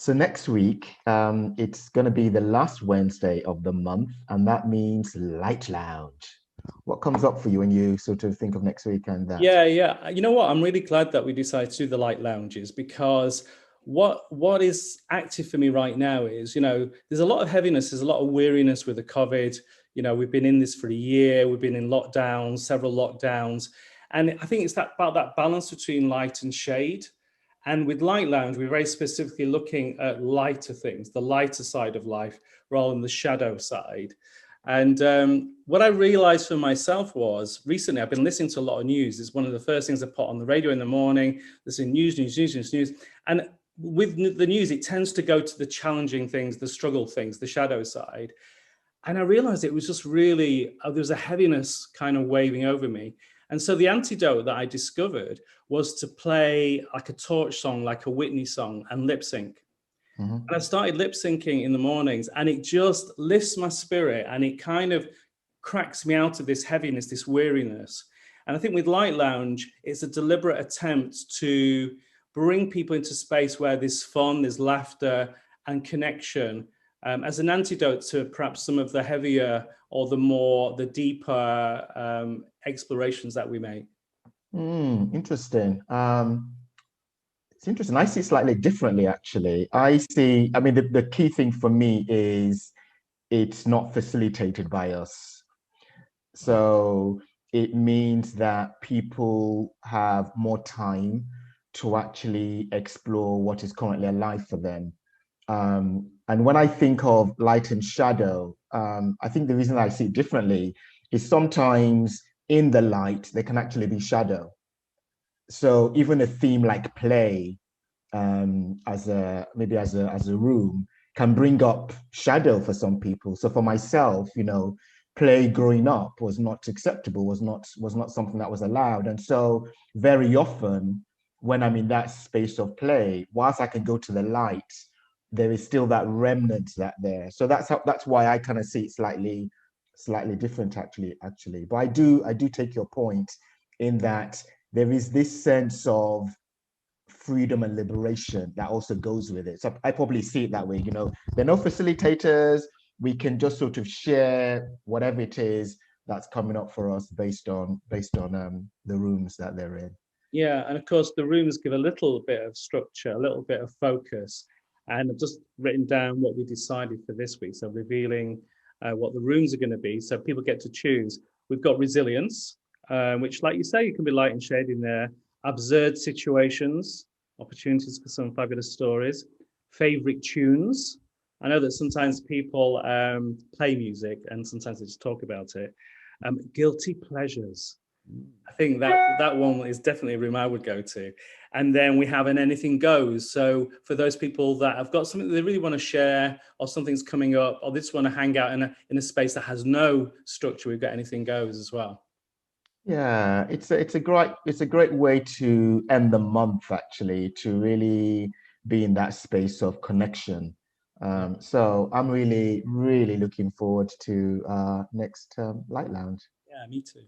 So next week, it's going to be the last Wednesday of the month, and that means Light Lounge. What comes up for you when you sort of think of next week and that? Yeah. You know what? I'm really glad that we decided to do the light lounges because what is active for me right now is, there's a lot of heaviness, there's a lot of weariness with the COVID. We've been in this for a year, we've been in lockdowns, several lockdowns. And I think it's about that balance between light and shade. And with Light Lounge, we're very specifically looking at lighter things, the lighter side of life, rather than the shadow side. And what I realized for myself was recently I've been listening to a lot of news. It's one of the first things I put on the radio in the morning. There's news. And with the news, it tends to go to the challenging things, the struggle things, the shadow side. And I realized it was just really, there was a heaviness kind of waving over me. And so the antidote that I discovered was to play like a torch song, like a Whitney song, and lip sync. Mhm. And I started lip syncing in the mornings, and it just lifts my spirit and it kind of cracks me out of this heaviness, this weariness. And I think with Light Lounge, it's a deliberate attempt to bring people into space where there's fun, there's laughter and connection, as an antidote to perhaps some of the heavier or the deeper explorations that we make. Interesting. It's interesting. I see it slightly differently, actually. I mean, the key thing for me is it's not facilitated by us. So it means that people have more time to actually explore what is currently alive for them. And when I think of light and shadow, I think the reason I see it differently is sometimes in the light, there can actually be shadow. So even a theme like play, as a maybe as a room, can bring up shadow for some people. So for myself, play growing up was not acceptable, was not something that was allowed. And so very often when I'm in that space of play, whilst I can go to the light, there is still that remnant that there. So that's why I kind of see it slightly different actually. But I do take your point in that there is this sense of freedom and liberation that also goes with it. So I probably see it that way. There are no facilitators. We can just sort of share whatever it is that's coming up for us based on the rooms that they're in. Yeah, and of course the rooms give a little bit of structure, a little bit of focus. And I've just written down what we decided for this week. So revealing what the rooms are going to be, so people get to choose. We've got resilience, which, like you say, you can be light and shade in there. Absurd situations, opportunities for some fabulous stories. Favorite tunes. I know that sometimes people play music and sometimes they just talk about it. Guilty pleasures. I think that one is definitely a room I would go to. And then we have an anything goes. So for those people that have got something that they really want to share, or something's coming up, or they just want to hang out in a space that has no structure, we've got anything goes as well. Yeah, it's a great way to end the month actually, to really be in that space of connection. Yeah, So I'm really, really looking forward to next Light Lounge. yeah, me too.